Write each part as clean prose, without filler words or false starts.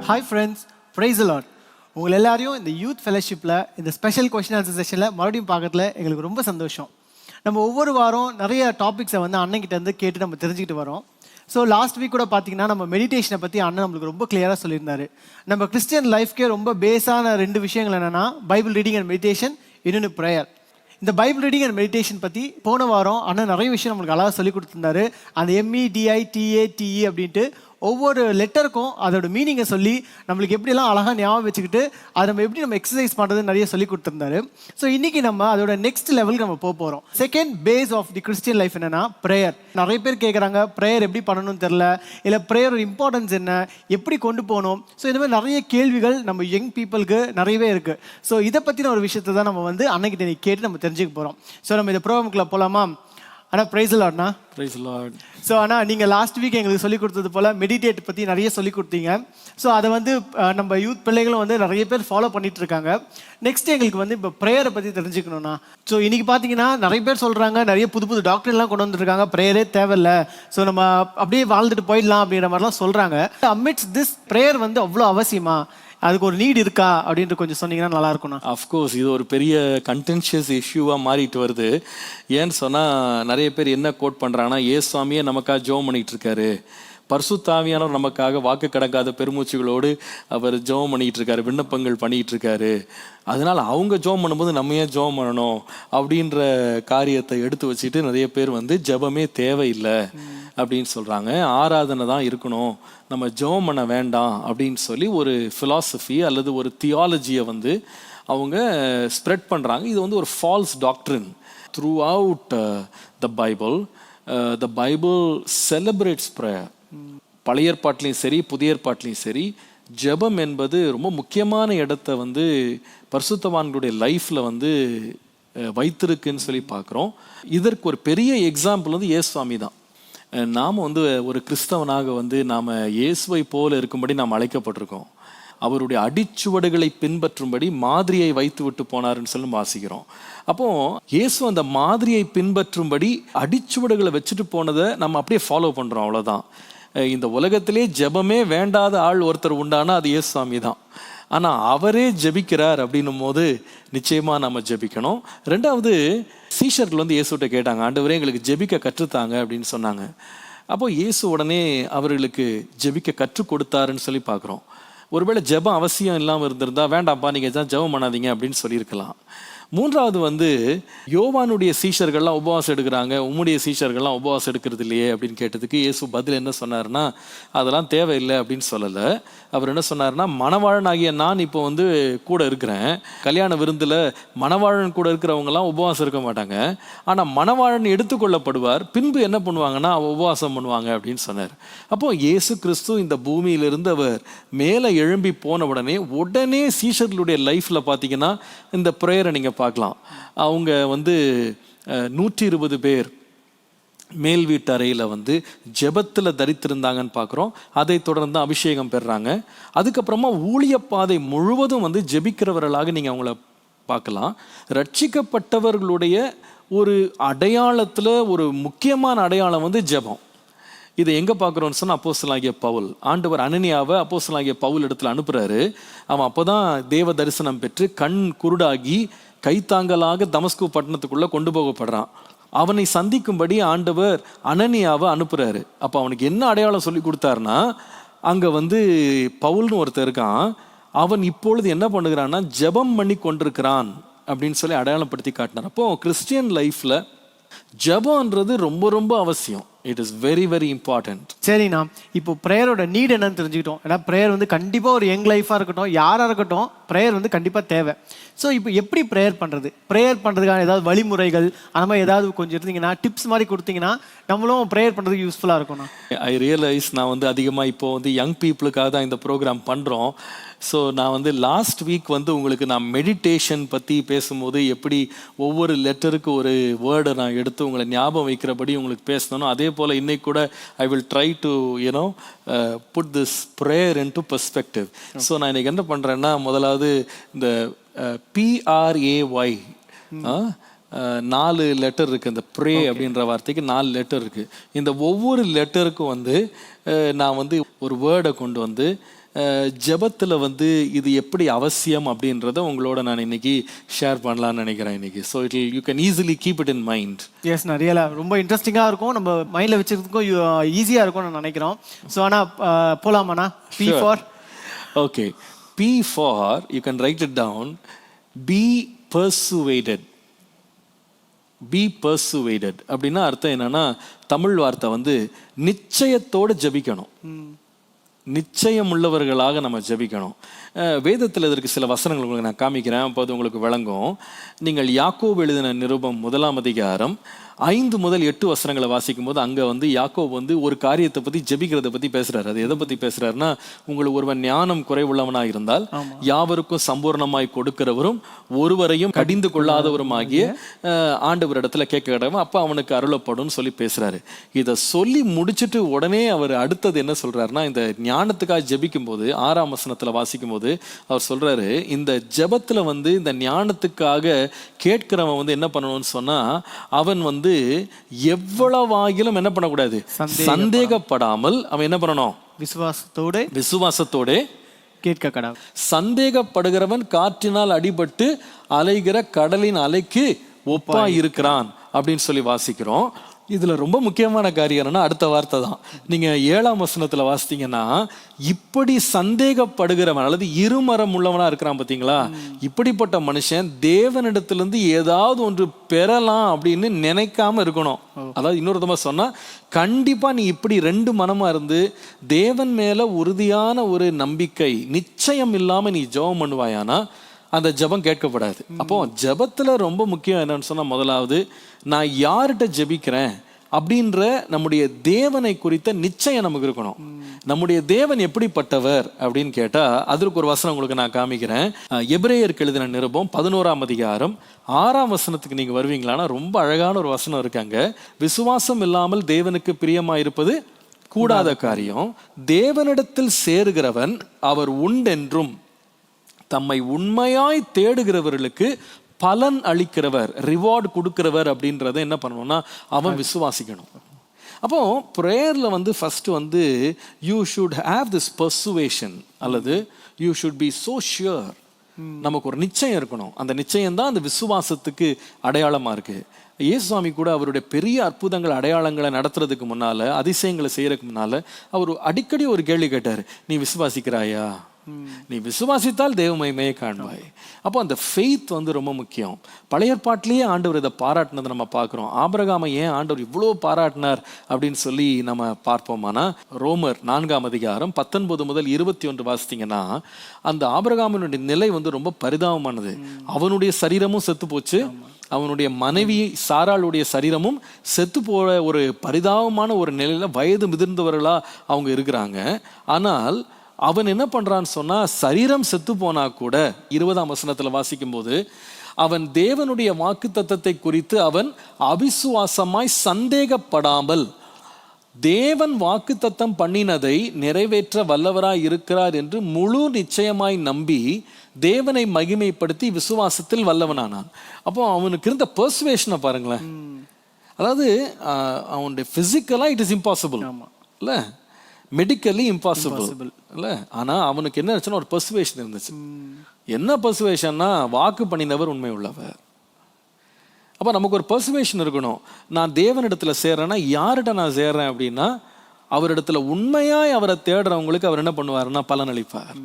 Hi friends, price தி Lord. உங்கள் எல்லாரையும் இந்த யூத் ஃபெலோஷிப்பில் இந்த ஸ்பெஷல் கொஸ்டின் ஆன்சர் செஷனில் மறுபடியும் பார்க்கறதுல எங்களுக்கு ரொம்ப சந்தோஷம். நம்ம ஒவ்வொரு வாரம் நிறைய டாபிக்ஸை வந்து அண்ணன்கிட்ட இருந்து கேட்டு நம்ம தெரிஞ்சுக்கிட்டு வரோம். ஸோ லாஸ்ட் வீக் கூட பார்த்தீங்கன்னா நம்ம மெடிடேஷனை பற்றி அண்ணன் நம்மளுக்கு ரொம்ப கிளியராக சொல்லியிருந்தாரு. நம்ம கிறிஸ்டியன் லைஃப்க்கே ரொம்ப பேஸான 2 விஷயங்கள் என்னென்னா பைபிள் ரீடிங் அண்ட் மெடிடேஷன், இன்னொன்று ப்ரேயர். இந்த பைபிள் ரீடிங் அண்ட் மெடிடேஷன் பற்றி போன வாரம் அண்ணன் நிறைய விஷயம் நம்மளுக்கு அழகாக சொல்லி கொடுத்துருந்தாரு. அந்த MEDITATE அப்படின்ட்டு ஒவ்வொரு லெட்டருக்கும் அதோட மீனிங்கை சொல்லி நம்மளுக்கு எப்படிலாம் அழகாக ஞாபகம் வச்சுக்கிட்டு அதை நம்ம எக்ஸசைஸ் பண்ணுறது நிறைய சொல்லி கொடுத்துருந்தாரு. ஸோ இன்றைக்கி நம்ம அதோட நெக்ஸ்ட் லெவலுக்கு நம்ம போக போகிறோம். Second phase of the Christian life என்னென்னா ப்ரேயர். நிறைய பேர் கேட்குறாங்க ப்ரேயர் எப்படி பண்ணணும்னு தெரில, இல்லை ப்ரேயரோட இம்பார்ட்டன்ஸ் என்ன, எப்படி கொண்டு போகணும். ஸோ இந்த மாதிரி நிறைய கேள்விகள் நம்ம யங் பீப்புளுக்கு நிறையவே இருக்குது. ஸோ இதை பற்றின ஒரு விஷயத்தை தான் நம்ம வந்து அன்னைக்கிட்ட கேட்டு நம்ம தெரிஞ்சுக்க போகிறோம். ஸோ நம்ம இந்த ப்ரோக்ராமுக்குள்ள போகலாமா? ஆனால் ப்ரைஸ் தி லார்ட்ண்ணா. ப்ரைஸ் தி லார்ட். ஸோ ஆனால் நீங்கள் லாஸ்ட் வீக் எங்களுக்கு சொல்லிக் கொடுத்தது போல் மெடிடேட் பற்றி நிறைய சொல்லிக் கொடுத்தீங்க. ஸோ அதை வந்து நம்ம யூத் பிள்ளைகளும் வந்து நிறைய பேர் ஃபாலோ பண்ணிட்டு இருக்காங்க. நெக்ஸ்ட் எங்களுக்கு வந்து இப்போ ப்ரேயரை பற்றி தெரிஞ்சுக்கணும்ண்ணா. ஸோ இன்றைக்கி பார்த்தீங்கன்னா நிறைய பேர் சொல்கிறாங்க, நிறைய புது புது டாக்டர்லாம் கொண்டு வந்துருக்காங்க, ப்ரேயரே தேவையில்லை, ஸோ நம்ம அப்படியே வாழ்ந்துட்டு போயிடலாம் அப்படிங்கிற மாதிரிலாம் சொல்கிறாங்க. அமிட்ஸ் திஸ் ப்ரேயர் வந்து அவ்வளோ அவசியமா, அதுக்கு ஒரு நீட் இருக்கா அப்படின்ட்டு கொஞ்சம் சொன்னீங்கன்னா நல்லா இருக்கும்ண்ணா. அஃப்கோர்ஸ் இது ஒரு பெரிய கண்டென்ஷியஸ் இஷ்யூவாக மாறிட்டு வருது. ஏன்னு சொன்னால் நிறைய பேர் என்ன கோட் பண்ணுறாங்கன்னா, ஏசுவாமியே நமக்காக ஜெபம் பண்ணிகிட்டு இருக்காரு, பரிசுத்தாவியானவர் நமக்காக வாக்கு கடக்காத பெருமூச்சுகளோடு அவர் ஜெபம் பண்ணிகிட்டு இருக்காரு, விண்ணப்பங்கள் பண்ணிகிட்டு இருக்காரு, அதனால் அவங்க ஜெபம் பண்ணும்போது நம்ம ஏன் ஜெபம் பண்ணணும் அப்படின்ற காரியத்தை எடுத்து வச்சுட்டு நிறைய பேர் வந்து ஜெபமே தேவையில்லை அப்படின்னு சொல்கிறாங்க. ஆராதனை தான் இருக்கணும், நம்ம ஜெபம் பண்ண வேண்டாம் அப்படின்னு சொல்லி ஒரு ஃபிலாசபி அல்லது ஒரு தியாலஜியை வந்து அவங்க ஸ்ப்ரெட் பண்ணுறாங்க. இது வந்து ஒரு false doctrine. Throughout the Bible celebrates prayer. பழைய ஏற்பாட்டிலையும் சரி புதிய ஏற்பாட்டிலையும் சரி ஜெபம் என்பது ரொம்ப முக்கியமான இடத்த வந்து பரிசுத்தவான்களுடைய லைஃப்பில் வந்து வைத்திருக்குன்னு சொல்லி பார்க்குறோம். இதற்கு ஒரு பெரிய எக்ஸாம்பிள் வந்து இயேசுவாமி தான். நாம் வந்து ஒரு கிறிஸ்தவனாக வந்து நாம் இயேசுவை போல இருக்கும்படி நாம் அழைக்கப்பட்டிருக்கோம். அவருடைய அடிச்சுவடுகளை பின்பற்றும்படி மாதிரியை வைத்து விட்டு போனாருன்னு சொல்லி வாசிக்கிறோம். அப்போது இயேசு அந்த மாதிரியை பின்பற்றும்படி அடிச்சுவடுகளை வச்சுட்டு போனதை நம்ம அப்படியே ஃபாலோ பண்ணுறோம், அவ்வளோதான். இந்த உலகத்திலே ஜெபமே வேண்டாத ஆள் ஒருத்தர் உண்டானா அது இயேசுவாமி தான். ஆனால் அவரே ஜெபிக்கிறார் அப்படின்னும் போது நிச்சயமாக நம்ம ஜெபிக்கணும். ரெண்டாவது, சீஷர்கள் வந்து இயேசுகிட்ட கேட்டாங்க, ஆண்டவரே எங்களுக்கு ஜெபிக்க கற்றுத்தாங்க அப்படின்னு சொன்னாங்க. அப்போது இயேசு உடனே அவர்களுக்கு ஜெபிக்க கற்றுக் கொடுத்தாருன்னு சொல்லி பார்க்குறோம். ஒருவேளை ஜெபம் அவசியம் இல்லாமல் இருந்திருந்தா வேண்டாம்ப்பா நீங்கள் தான் ஜெபம் பண்ணாதீங்க அப்படின்னு சொல்லியிருக்கலாம். மூன்றாவது வந்து, யோவானுடைய சீஷர்கள்லாம் உபவாசம் எடுக்கிறாங்க, உம்முடைய சீஷர்கள்லாம் உபவாசம் எடுக்கிறது இல்லையே அப்படின்னு கேட்டதுக்கு இயேசு பதில் என்ன சொன்னார்னா, அதெல்லாம் தேவையில்லை அப்படின்னு சொல்லலை. அவர் என்ன சொன்னார்னா, மணவாளனாகிய நான் இப்போ வந்து கூட இருக்கிறேன், கல்யாண விருந்தில் மணவாளன் கூட இருக்கிறவங்கலாம் உபவாசம் இருக்க மாட்டாங்க, ஆனால் மணவாளன் எடுத்துக்கொள்ளப்படுவார், பின்பு என்ன பண்ணுவாங்கன்னா உபவாசம் பண்ணுவாங்க அப்படின்னு சொன்னார். அப்போது இயேசு கிறிஸ்து இந்த பூமியிலிருந்து அவர் மேலே எழும்பி போன உடனே சீஷர்களுடைய லைஃப்பில் பார்த்தீங்கன்னா இந்த ப்ரேயரை நீங்கள் பார்க்கலாம். அவங்க வந்து 120 பேர் மேல் வீட்டு அறையில் வந்து ஜெபத்தில் தரித்திருந்தாங்கன்னு பார்க்குறோம். அதை தொடர்ந்து அபிஷேகம் பெறுறாங்க. அதுக்கப்புறமா ஊழிய பாதை முழுவதும் வந்து ஜெபிக்கிறவர்களாக நீங்கள் அவங்கள பார்க்கலாம். ரட்சிக்கப்பட்டவர்களுடைய ஒரு அடையாளத்தில் ஒரு முக்கியமான அடையாளம் வந்து ஜெபம். இதை எங்கே பார்க்குறோன்னு சொன்னால் அப்போஸ்தலனாகிய பவுல், ஆண்டவர் அனனியாவை அப்போஸ்தலனாகிய பவுல் இடத்துல அனுப்புகிறாரு. அவன் அப்போ தான் தேவ தரிசனம் பெற்று கண் குருடாகி கைத்தாங்கலாக தமஸ்கு பட்டணத்துக்குள்ளே கொண்டு போகப்படுறான். அவனை சந்திக்கும்படி ஆண்டவர் அனனியாவை அனுப்புகிறாரு. அப்போ அவனுக்கு என்ன அடையாளம் சொல்லி கொடுத்தாருன்னா, அங்கே வந்து பவுல்னு ஒருத்தர் இருக்கான், அவன் இப்பொழுது என்ன பண்ணுகிறான்னா ஜெபம் பண்ணி கொண்டிருக்கிறான் அப்படின்னு சொல்லி அடையாளப்படுத்தி காட்டினார். அப்போது கிறிஸ்டியன் லைஃப்பில் ஜெபம்ன்றது ரொம்ப ரொம்ப அவசியம். It is very very important. சரிண்ணா, இப்போ ப்ரேயரோட நீட் என்னன்னு தெரிஞ்சுக்கிட்டோம். ஏன்னா ப்ரேயர் வந்து கண்டிப்பாக ஒரு யங் லைஃபாக இருக்கட்டும், யாராக இருக்கட்டும், ப்ரேயர் வந்து கண்டிப்பாக தேவை. ஸோ இப்போ எப்படி ப்ரேயர் பண்ணுறது, ப்ரேயர் பண்ணுறதுக்கான ஏதாவது வழிமுறைகள் அந்த மாதிரி ஏதாவது கொஞ்சம் இருந்தீங்கன்னா, டிப்ஸ் மாதிரி கொடுத்தீங்கன்னா நம்மளும் ப்ரேயர் பண்ணுறதுக்கு யூஸ்ஃபுல்லாக இருக்கும்ண்ணா. ஐ ரியலைஸ் நான் வந்து அதிகமாக இப்போ வந்து யங் பீப்புளுக்காக தான் இந்த ப்ரோக்ராம் பண்ணுறோம். ஸோ நான் வந்து லாஸ்ட் வீக் வந்து உங்களுக்கு நான் மெடிடேஷன் பற்றி பேசும்போது எப்படி ஒவ்வொரு லெட்டருக்கு ஒரு வேர்டை நான் எடுத்து உங்களை ஞாபகம் வைக்கிறபடி உங்களுக்கு பேசணும். அதே போல் இன்னைக்கு கூட I will try to put this prayer into perspective. So நான் இன்னைக்கு என்ன பண்ணுறேன்னா, முதலாவது இந்த PRAY 4 லெட்டர் இருக்குது. இந்த ப்ரே அப்படின்ற வார்த்தைக்கு 4 லெட்டர் இருக்குது. இந்த ஒவ்வொரு லெட்டருக்கும் வந்து நான் வந்து ஒரு வேர்டை கொண்டு வந்து ஜெபத்தில் வந்து இது எப்படி அவசியம் அப்படின்றத உங்களோட நான் இன்னைக்கு ஷேர் பண்ணலான்னு நினைக்கிறேன் இன்னைக்கு. So you can easily keep it in mind. Yes, நான் ரியலாக ரொம்ப இன்ட்ரெஸ்டிங்காக இருக்கும், நம்ம மைண்டில் வச்சுக்கிறதுக்கும் ஈஸியாக இருக்கும்னு நான் நினைக்கிறோம். ஸோ ஆனால் போகலாமாண்ணா? P for okay, P for you can write it down. Be persuaded. Be persuaded அப்படின்னா அர்த்தம் என்னன்னா, தமிழ் வார்த்தை வந்து நிச்சயத்தோடு ஜெபிக்கணும், நிச்சயம் உள்ளவர்களாக நம்ம ஜெபிக்கணும். வேதத்தில் இதற்கு சில வசனங்கள் உங்களுக்கு நான் காமிக்கிறேன், அப்போ அது உங்களுக்கு விளங்கும். நீங்கள் யாக்கோபு எழுதின நிருபம் 1ஆம் அதிகாரம் 5 முதல் 8 வசனங்களை வாசிக்கும் போது அங்கே வந்து யாக்கோபு வந்து ஒரு காரியத்தை பற்றி ஜெபிக்கிறத பற்றி பேசுகிறார். அது எதை பற்றி பேசுகிறாருன்னா, உங்களுக்கு ஒருவன் ஞானம் குறைவுள்ளவனாக இருந்தால் யாவருக்கும் சம்பூர்ணமாய் கொடுக்கிறவரும் ஒருவரையும் கடிந்து கொள்ளாதவருமாகிய ஆண்டவரிடத்துல கேட்க கடவன், அப்போ அவனுக்கு அருளப்படும் சொல்லி பேசுகிறாரு. இதை சொல்லி முடிச்சுட்டு உடனே அவர் அடுத்தது என்ன சொல்கிறாருன்னா, இந்த ஞானத்துக்காக ஜெபிக்கும் போது 6ஆம் வசனத்தில் வாசிக்கும் போது அவர் சொல்கிறாரு, இந்த ஜெபத்தில் வந்து இந்த ஞானத்துக்காக கேட்கிறவன் வந்து என்ன பண்ணணும்னு சொன்னால், அவன் வந்து எவ்வளவாகிலும் என்ன பண்ணக்கூடாது, சந்தேகப்படாமல் அவன் என்ன பண்ணணும், விசுவாசத்தோடு கேட்க கடவுள். சந்தேகப்படுகிறவன் காற்றினால் அடிபட்டு அலைகிற கடலின் அலைக்கு ஒப்பா இருக்கிறான் அப்படின்னு சொல்லி வாசிக்கிறோம். இதுல ரொம்ப முக்கியமான காரியம் என்னன்னா அடுத்த வார்த்தை தான். நீங்க 7ஆம் வசனத்துல வாசித்தீங்கன்னா, இப்படி சந்தேகப்படுகிறவன் அல்லது இருமரம் உள்ளவனா இருக்கிறான் பாத்தீங்களா, இப்படிப்பட்ட மனுஷன் தேவனிடத்திலிருந்து ஏதாவது ஒன்று பெறலாம் அப்படின்னு நினைக்காம இருக்கணும். அதாவது இன்னொரு விதமா சொன்னா, கண்டிப்பா நீ இப்படி 2 மனமா இருந்து தேவன் மேல உறுதியான ஒரு நம்பிக்கை நிச்சயம் இல்லாம நீ ஜெபம் பண்ணுவாயானா அந்த ஜெபம் கேட்கப்படாது. அப்போ ஜெபத்துல ரொம்ப முக்கியம் என்னன்னு சொன்னா, முதலாவது நான் யார்கிட்ட ஜெபிக்கிறேன் அப்படின்ற நம்முடைய தேவனை குறித்த நிச்சயம் நமக்கு இருக்கணும். நம்முடைய தேவன் எப்படிப்பட்டவர் அப்படின்னு கேட்டா அதற்கு ஒரு வசனம் உங்களுக்கு நான் காமிக்கிறேன். எபிரேயருக்கு எழுதின நிருபம் 11ஆம் அதிகாரம் 6ஆம் வசனத்துக்கு நீங்க வருவீங்களான்னா ரொம்ப அழகான ஒரு வசனம் இருக்காங்க. விசுவாசம் இல்லாமல் தேவனுக்கு பிரியமா இருப்பது கூடாத காரியம், தேவனிடத்தில் சேருகிறவன் அவர் உண்டென்றும் தம்மை உண்மையாய் தேடுகிறவர்களுக்கு பலன் அளிக்கிறவர், ரிவார்டு கொடுக்கிறவர் அப்படின்றத என்ன பண்ணணும்னா அவன் விசுவாசிக்கணும். அப்போ ப்ரேயர்ல வந்து ஃபர்ஸ்ட் வந்து you should have this persuasion அல்லது you should be so sure. நமக்கு ஒரு நிச்சயம் இருக்கணும். அந்த நிச்சயம் தான் அந்த விசுவாசத்துக்கு அடையாளமா இருக்கு. இயேசுசாமி கூட அவருடைய பெரிய அற்புதங்கள் அடையாளங்களை நடத்துறதுக்கு முன்னால, அதிசயங்களை செய்யறதுக்கு முன்னால அவர் அடிக்கடி ஒரு கேள்வி கேட்டார், நீ விசுவாசிக்கிறாயா? நீ விசுவாசித்தால் தேவ மகிமையை காண்பாய். அப்போ அந்த ஃபெய்த் வந்து ரொம்ப முக்கியம். பழைய ஏற்பாட்டிலேயே ஆண்டவர் இதை பாராட்டினதை நம்ம பார்க்குறோம். ஆபிரகாமை ஏன் ஆண்டவர் இவ்வளோ பாராட்டினார் அப்படின்னு சொல்லி நம்ம பார்ப்போமானா, ரோமர் 4ஆம் அதிகாரம் 19 முதல் 21 வாசித்தீங்கன்னா, அந்த ஆபிரகாமினுடைய நிலை வந்து ரொம்ப பரிதாபமானது. அவனுடைய சரீரமும் செத்து போச்சு, அவனுடைய மனைவி சாராளுடைய சரீரமும் செத்து போற ஒரு பரிதாபமான ஒரு நிலையில வயது முதிர்ந்தவர்களா அவங்க இருக்கிறாங்க. ஆனால் அவன் என்ன பண்றான்னு சொன்னா, சரீரம் செத்து போனா கூட 20ஆம் வசனத்துல வாசிக்கும் போது அவன் தேவனுடைய வாக்கு தத்தத்தை குறித்து அவன் அவிசுவாசமாய் சந்தேகப்படாமல் தேவன் வாக்கு தத்தம் பண்ணினதை நிறைவேற்ற வல்லவராய் இருக்கிறார் என்று முழு நிச்சயமாய் நம்பி தேவனை மகிமைப்படுத்தி விசுவாசத்தில் வல்லவனானான். அப்போ அவனுக்கு இருந்த பர்சுவேஷனை பாருங்களேன். அதாவது அவனுடைய பிசிக்கலா இட் இஸ் இம்பாசிபிள் இல்ல, மெடிக்கலி இம்பாசிபிள் இல்ல, ஆனா அவனுக்கு என்ன ஆச்சுன்னா ஒரு பர்சுவேஷன் இருந்துச்சு. என்ன பர்சுவேஷன்னா, வாக்கு பண்ணினவர் உண்மை உள்ளவர். அப்ப நமக்கு ஒரு பர்சுவேஷன் இருக்கணும். நான் தேவனிடத்துல சேர்றேன்னா யார்கிட்ட நான் சேர்றேன் அப்படின்னா, அவரிடத்துல உண்மையாய் அவரை தேடுறவங்களுக்கு அவர் என்ன பண்ணுவாருன்னா பலன் அளிப்பார்.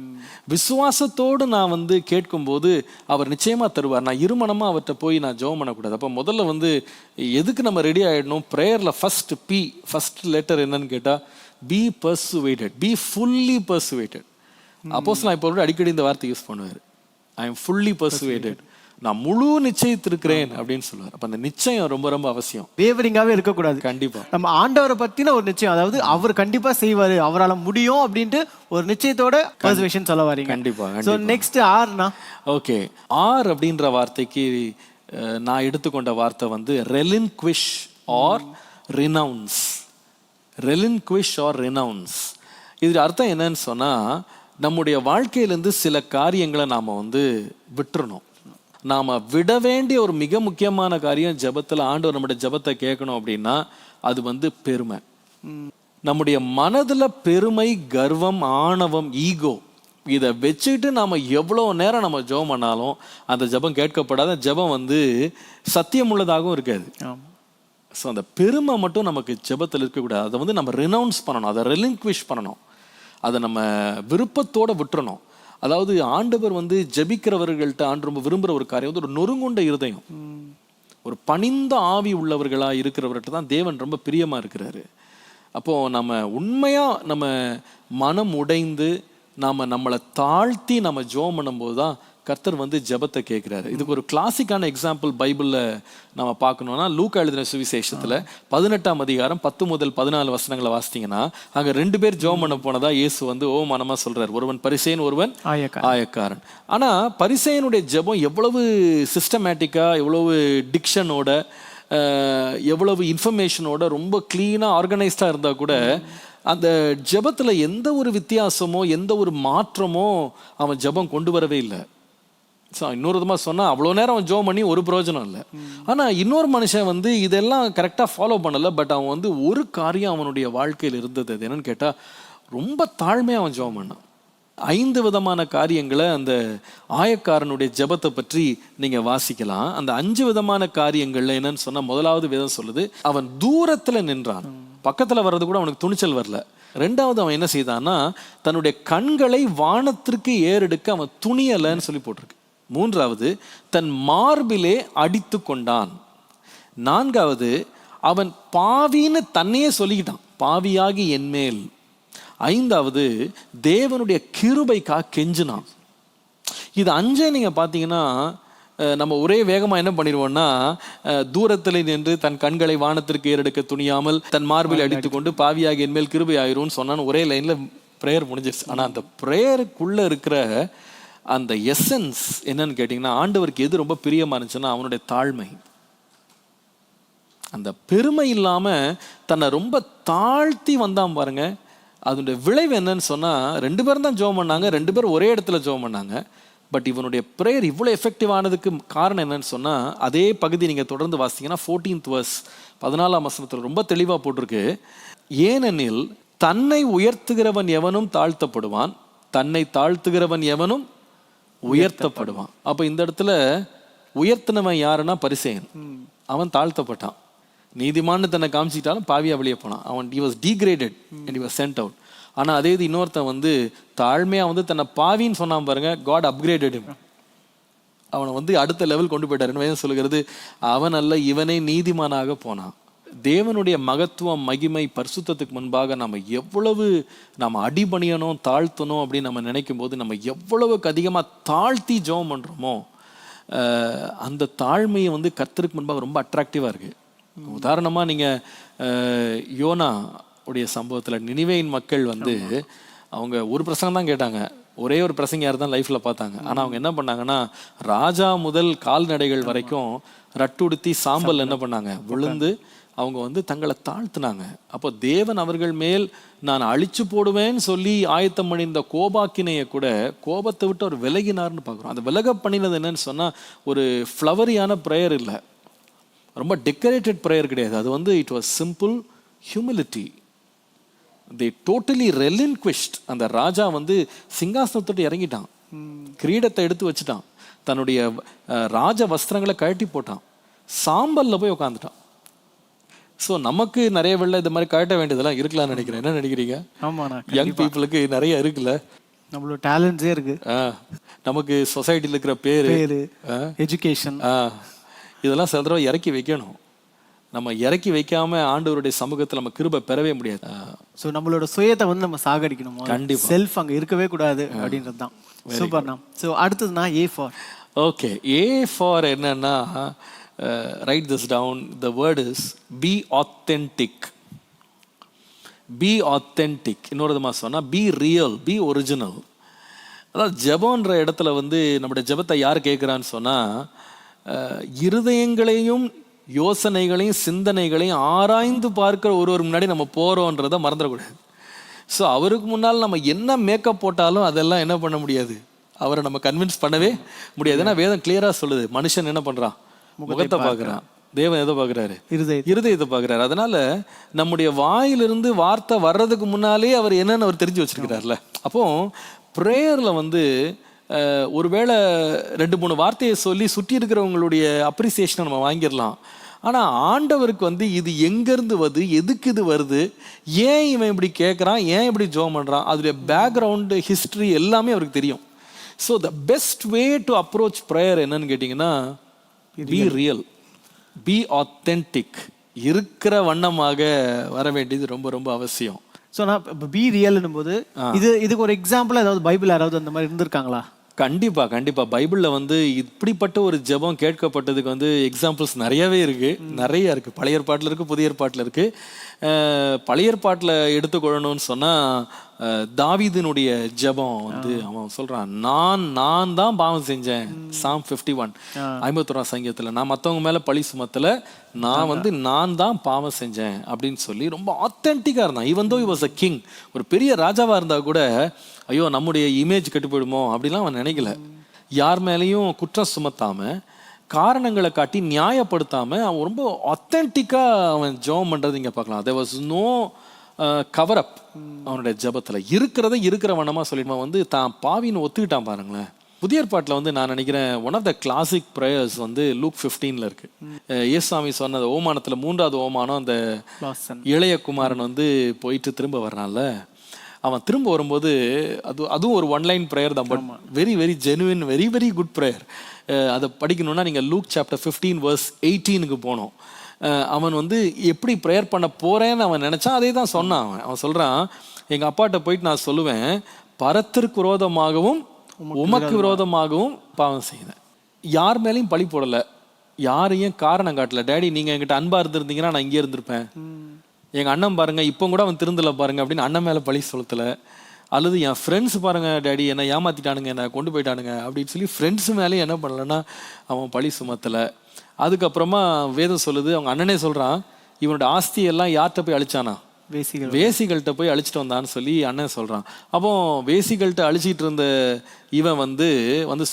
விசுவாசத்தோடு நான் வந்து கேட்கும்போது அவர் நிச்சயமா தருவார். நான் இருமனமா அவர்கிட்ட போய் நான் ஜெபம் பண்ணக்கூடாது. அப்போ முதல்ல வந்து எதுக்கு நம்ம ரெடி ஆயிடணும்? ப்ரேயர்ல ஃபர்ஸ்ட் லெட்டர் என்னன்னு கேட்டா, be persuaded, be fully persuaded. அப்போஸ்தலன் இப்போ அடிக்கடி இந்த வார்த்தை யூஸ் பண்ணுவார், I am fully persuaded, நான் முழு நிச்சயத்திருக்கிறேன் அப்படின்னு சொல்லுவார். அப்ப அந்த நிச்சயம் ரொம்ப ரொம்ப அவசியம். வேவரிங்காவே இருக்கக்கூடாது. கண்டிப்பா நம்ம ஆண்டவரை பத்தின ஒரு நிச்சயம், அதாவது அவர் கண்டிப்பா செய்வாரு, அவரால் முடியும் அப்படின்ட்டு ஒரு நிச்சயத்தோட பர்சுவேஷன் சொல்ல வரீங்க. கண்டிப்பா. சோ நெக்ஸ்ட் ஆர்னா, ஓகே, ஆர் அப்படின்ற வார்த்தைக்கு நான் எடுத்துக்கொண்ட வார்த்தை வந்து relinquish or renounce. relinquish or renounce. இது அர்த்தம் என்னன்னு சொன்னா, நம்முடைய வாழ்க்கையிலேருந்து சில காரியங்களை நாம வந்து விட்டுறணும். நாம விட வேண்டிய ஒரு மிக முக்கியமான காரியம் ஜெபத்துல, ஆண்டவர் நம்முடைய ஜெபத்தை கேட்கணும் அப்படின்னா அது வந்து பெருமை. நம்முடைய மனதில் பெருமை, கர்வம், ஆணவம், ஈகோ இதை வச்சுக்கிட்டு நாம் எவ்வளோ நேரம் நம்ம ஜெபம் பண்ணாலும் அந்த ஜெபம் கேட்கப்படாத, ஜெபம் வந்து சத்தியம் உள்ளதாகவும் இருக்காது. ஸோ அந்த பெருமை மட்டும் நமக்கு ஜெபத்தில் இருக்கக்கூடாது. அதை வந்து நம்ம ரினவுன்ஸ் பண்ணணும், அதை ரெலின்க்விஷ் பண்ணணும், அதை நம்ம விருப்பத்தோடு விட்டுறணும். அதாவது ஆண்டவர் வந்து ஜெபிக்கிறவர்கள்ட்ட ஆண்டு ரொம்ப விரும்புகிற ஒரு காரியம் வந்து ஒரு நொறுங்குண்ட இருதயம், ஒரு பணிந்த ஆவி உள்ளவர்களாக இருக்கிறவர்கிட்ட தான் தேவன் ரொம்ப பிரியமாக இருக்கிறாரு. அப்போது நம்ம உண்மையாக நம்ம மனம் உடைந்து நம்மளை தாழ்த்தி நம்ம ஜெபம் பண்ணும்போது தான் கர்த்தர் வந்து ஜெபத்தை கேட்குறாரு. இதுக்கு ஒரு கிளாசிக்கான எக்ஸாம்பிள் பைபிளில் நம்ம பார்க்கணுன்னா, லூக்கா எழுதின சுவிசேஷத்தில் 18ஆம் அதிகாரம் 10 முதல் 14 வசனங்களை வாசித்தீங்கன்னா, அங்கே 2 பேர் ஜெபம் பண்ண போனதா இயேசு வந்து மனமாக சொல்கிறார். ஒருவன் பரிசேயன், ஒருவன் ஆயக்காரன். ஆனால் பரிசேயனுடைய ஜெபம் எவ்வளவு சிஸ்டமேட்டிக்காக, எவ்வளவு டிக்ஷனோட, எவ்வளவு இன்ஃபர்மேஷனோட ரொம்ப கிளீனாக ஆர்கனைஸ்டாக இருந்தால் கூட அந்த ஜெபத்தில் எந்த ஒரு வித்தியாசமோ எந்த ஒரு மாற்றமோ அவன் ஜெபம் கொண்டு வரவே இல்லை. ஸோ இன்னொரு விதமாக சொன்னால், அவ்வளோ நேரம் அவன் ஜெபம் பண்ணி ஒரு பிரயோஜனம் இல்லை. ஆனால் இன்னொரு மனுஷன் வந்து இதெல்லாம் கரெக்டாக ஃபாலோ பண்ணலை. பட் அவன் வந்து ஒரு காரியம் அவனுடைய வாழ்க்கையில் இருந்தது. அது என்னன்னு கேட்டால், ரொம்ப தாழ்மையாக அவன் ஜெபம் பண்ணான். 5 விதமான காரியங்களை அந்த ஆயக்காரனுடைய ஜெபத்தை பற்றி நீங்கள் வாசிக்கலாம். அந்த 5 விதமான காரியங்கள்ல என்னன்னு சொன்னால், முதலாவது வேதம் சொல்லுது, அவன் தூரத்தில் நின்றான். பக்கத்தில் வர்றது கூட அவனுக்கு துணிச்சல் வரல. 2வது அவன் என்ன செய்தான்னா, தன்னுடைய கண்களை வானத்திற்கு ஏறெடுக்க அவன் துணியலைன்னு சொல்லி போட்டிருக்கு. 3வது தன் மார்பிலே அடித்து கொண்டான். 4வது அவன் பாவின்னு தன்னையே சொல்லிக்கிட்டான், பாவியாகி என்மேல். 5வது தேவனுடைய கிருபைக்காக கெஞ்சினான். இது 5 நீங்கள் பார்த்தீங்கன்னா நம்ம ஒரே வேகமாக என்ன பண்ணிடுவோம்னா, தூரத்தில் நின்று தன் கண்களை வானத்திற்கு ஏறெடுக்க துணியாமல் தன் மார்பில் அடித்து கொண்டு பாவியாகி என்மேல் கிருபை ஆயிரும்னு சொன்னான்னு ஒரே லைனில் ப்ரேயர் முடிஞ்சிருச்சு. ஆனால் அந்த ப்ரேயருக்குள்ளே இருக்கிற அந்த எசன்ஸ் என்னன்னு கேட்டிங்கன்னா, ஆண்டவருக்கு எது ரொம்ப பிரியமாக இருந்துச்சுன்னா அவனுடைய தாழ்மை. அந்த பெருமை இல்லாமல் தன்னை ரொம்ப தாழ்த்தி வந்தான் பாருங்க. அதனுடைய விளைவு என்னன்னு சொன்னால், 2 பேரும் தான் ஜெபம் பண்ணாங்க, 2 பேரும் ஒரே இடத்துல ஜெபம் பண்ணாங்க. பட் இவனுடைய ப்ரேயர் இவ்வளோ எஃபெக்டிவ் ஆனதுக்கு காரணம் என்னன்னு சொன்னால், அதே பகுதி நீங்கள் தொடர்ந்து வாசித்தீங்கன்னா 14th verse 14ஆம் வசனத்தில் ரொம்ப தெளிவாக போட்டிருக்கு. ஏனெனில் தன்னை உயர்த்துகிறவன் எவனும் தாழ்த்தப்படுவான், தன்னை தாழ்த்துகிறவன் எவனும் உயர்த்தப்படுவான். அப்போ இந்த இடத்துல உயர்த்தினவன் யாருன்னா பரிசேயன். அவன் தாழ்த்தப்பட்டான். நீதிமான்னு தன்னை காமிச்சிட்டாலும் பாவியா வெளியே போனான். அவன் he was degraded and he was sent out. ஆனால் அதே இது இன்னொருத்தன் வந்து தாழ்மையாக வந்து தன்னை பாவின்னு சொன்னான் பாருங்க, God upgraded him. அவனை வந்து அடுத்த லெவல் கொண்டு போயிட்டாருன்னு வேதம் சொல்லுகிறது. அவன் அல்ல, இவனே நீதிமானாக போனான். தேவனுடைய மகத்துவம், மகிமை, பரிசுத்தத்துக்கு முன்பாக நம்ம எவ்வளவு நம்ம அடிபணியணும், தாழ்த்தணும் அப்படின்னு நம்ம நினைக்கும் போது, நம்ம எவ்வளவுக்கு அதிகமாக தாழ்த்தி ஜெபம் பண்ணுறோமோ அந்த தாழ்மையை வந்து கர்த்தருக்கு முன்பாக ரொம்ப அட்ராக்டிவாக இருக்குது. உதாரணமாக நீங்கள் யோனா உடைய சம்பவத்தில் நினிவேயின் மக்கள் வந்து அவங்க ஒரு பிரசங்கம் தான் கேட்டாங்க, ஒரே ஒரு பிரசங்கியார் தான் லைஃப்பில் பார்த்தாங்க. ஆனால் அவங்க என்ன பண்ணாங்கன்னா, ராஜா முதல் கால்நடைகள் வரைக்கும் ரட்டுடுத்தி சாம்பல் என்ன பண்ணாங்க, விழுந்து அவங்க வந்து தங்களை தாழ்த்தினாங்க. அப்போ தேவன் அவர்கள் மேல் நான் அழிச்சு போடுவேன்னு சொல்லி ஆயத்தம் பண்ணியிருந்த கோபாக்கினையை கூட கோபத்தை விட்டு அவர் விலகினார்னு பார்க்குறோம். அந்த விலக பண்ணினது என்னன்னு சொன்னால், ஒரு ஃப்ளவரியான ப்ரேயர் இல்லை, ரொம்ப டெக்கரேட்டட் ப்ரேயர் கிடையாது. அது வந்து it was simple humility. they totally relinquished. அந்த ராஜா வந்து சிங்காசனத்தோடு இறங்கிட்டான், கிரீடத்தை எடுத்து வச்சுட்டான், தன்னுடைய ராஜ வஸ்திரங்களை கழட்டி போட்டான், சாம்பல்ல போய் உட்காந்துட்டான். ஸோ நமக்கு நிறைய வெள்ள இந்த மாதிரி கழட்ட வேண்டியதெல்லாம் இருக்கலாம்னு நினைக்கிறேன். என்ன நினைக்கிறீங்க? ஆமாண்ணா, யங் பீப்புளுக்கு நிறைய இருக்குல்ல, நம்மளோட டேலண்ட்ஸே இருக்கு. நமக்கு சொசைட்டியில் இருக்கிற பேரு, எஜுகேஷன், இதெல்லாம் சில தடவை இறக்கி வைக்கணும். நம்ம இறக்கி வைக்காம ஆண்டவருடைய சமூகத்தில் நம்ம கிருபை பெறவே முடியாது. ஸோ நம்மளோட சுயத்தை வந்து நம்ம சாகடிக்கணும். கண்டிப்பாக செல்ஃப் அங்கே இருக்கவே கூடாது அப்படின்றது தான். சூப்பர்ண்ணா. ஸோ அடுத்ததுனா A for. Okay, A for என்னன்னா, write this down. The word is be authentic. Be authentic. இன்னொரு விதமாக சொன்னால் பி ரியல், பி ஒரிஜினல். அதாவது ஜெபம்ன்ற இடத்துல வந்து நம்முடைய ஜெபத்தை யார் கேட்குறான்னு சொன்னால், இருதயங்களையும் யோசனைகளையும் சிந்தனைகளையும் ஆராய்ந்து பார்க்குற ஒருவர் முன்னாடி நம்ம போகிறோன்றதை மறந்துடக்கூடாது. ஸோ அவருக்கு முன்னால் நம்ம என்ன மேக்கப் போட்டாலும் அதெல்லாம் என்ன பண்ண முடியாது, அவரை நம்ம கன்வின்ஸ் பண்ணவே முடியாது. ஏன்னா வேதம் கிளியராக சொல்லுது, மனுஷன் என்ன பண்ணுறான், முகத்தை பார்க்குறான், தேவன் எதை பார்க்குறாரு? இருதயம். இருதயத்தை பார்க்குறாரு. அதனால நம்முடைய வாயிலிருந்து வார்த்தை வர்றதுக்கு முன்னாலே அவர் என்னன்னு அவர் தெரிஞ்சு வச்சிருக்கிறார்ல. அப்போ ப்ரேயர்ல வந்து ஒருவேளை 2-3 வார்த்தையை சொல்லி சுற்றி இருக்கிறவங்களுடைய அப்ரிசியேஷனை நம்ம வாங்கிடலாம். ஆனால் ஆண்டவருக்கு வந்து இது எங்கேருந்து வருது, எதுக்கு இது வருது, ஏன் இவன் இப்படி கேட்குறான், ஏன் இப்படி ஜெபம் பண்ணுறான், அதோடைய பேக்ரவுண்டு ஹிஸ்ட்ரி எல்லாமே அவருக்கு தெரியும். So the best way to approach prayer என்னன்னு கேட்டிங்கன்னா, பி ரியல், பி ஆத்தென்டிக். இருக்கிற வண்ணமாக வர வேண்டியது ரொம்ப ரொம்ப அவசியம். ஸோ நான் இப்போ பி ரியல்னும் போது இதுக்கு ஒரு எக்ஸாம்பிள் ஏதாவது பைபிள் யாராவது அந்த மாதிரி இருந்திருக்காங்களா? கண்டிப்பா பைபிளில் வந்து இப்படிப்பட்ட ஒரு ஜெபம் கேட்கப்பட்டதுக்கு வந்து எக்ஸாம்பிள்ஸ் நிறைய இருக்கு. பழைய ஏற்பாட்டில் இருக்கு, புதிய ஏற்பாட்டில் இருக்கு. பழைய ஏற்பாட்டில் எடுத்துக்கொள்ளணும்னு சொன்னா தாவீதினுடைய ஜெபம் வந்து அவன் சொல்றான், நான் தான் பாவம் செஞ்சேன். Psalm 51 51 சங்கீதத்துல, நான் மற்றவங்க மேல பழி சுமத்தல, நான் தான் பாவம் செஞ்சேன் அப்படின்னு சொல்லி ரொம்ப ஆத்தென்டிக்கா இருந்தான். Even though he was a king, ஒரு பெரிய ராஜாவா இருந்தா கூட ஐயோ நம்முடைய இமேஜ் கெட்டு போயிடுமோ அப்படிலாம் அவன் நினைக்கல. யார் மேலேயும் குற்றம் சுமத்தாம, காரணங்களை காட்டி நியாயப்படுத்தாம அவன் ரொம்ப ஆத்தென்டிக்கா அவன் ஜெபம் பண்றது இங்க பார்க்கலாம். there was no cover up அவனுடைய ஜபத்துல. இருக்கிற வண்ணமா சொல்லிடுவான். வந்து தான் பாவின்னு ஒத்துக்கிட்டான் பாருங்களேன். புதிய ஏற்பாட்டில் வந்து நான் நினைக்கிறேன் one of the classic prayers வந்து லூக் 15 இருக்கு. இயேசுசாமி சொன்ன ஓமானத்துல 3வது ஓமானம், அந்த இளைய குமாரன் வந்து போயிட்டு திரும்ப வர்றான்ல, அவன் திரும்ப வரும்போது அதுவும் ஒரு ஒன்லைன் ப்ரேயர் தான், but very very genuine, very very good prayer. அதை படிக்கணும்னா நீங்கள் லூக் சாப்டர் 15 verse 18 போனோம். அவன் வந்து எப்படி ப்ரேயர் பண்ண போறேன்னு அவன் நினைச்சான், அதே தான் சொன்னான். அவன் சொல்றான், எங்க அப்பாட்ட போயிட்டு நான் சொல்லுவேன், பரத்திற்கு விரோதமாகவும் உமக்கு விரோதமாகவும் பாவம் செய்தேன். யார் மேலேயும் பழி போடல, யாரையும் காரணம் காட்டல. டேடி நீங்க என்கிட்ட அன்பா இருந்திருந்தீங்கன்னா நான் இங்கே இருந்திருப்பேன். எங்க அண்ணன் பாருங்க இப்போ கூட அவன் திருந்தல பாருங்க அப்படின்னு அண்ணன் மேல பழி செலுத்தல. அல்லது என் ஃப்ரெண்ட்ஸ் பாருங்க டேடி என்னை ஏமாத்திட்டானுங்க, என்னை கொண்டு போயிட்டானுங்க அப்படின்னு சொல்லி ஃப்ரெண்ட்ஸ் மேலே என்ன பண்ணலன்னா அவன் பழி சுமத்தலை. அதுக்கப்புறமா வேதம் சொல்லுது, அவங்க அண்ணனே சொல்றான், இவனோட ஆஸ்தியெல்லாம் யார்கிட்ட போய் அழிச்சானா, வேசிகள்கிட்ட போய் அழிச்சிட்டு வந்தான்னு சொல்லி அண்ணன் சொல்றான். அப்போ வேசிகள்கிட்ட அழிச்சிட்டு இருந்த இவன் வந்து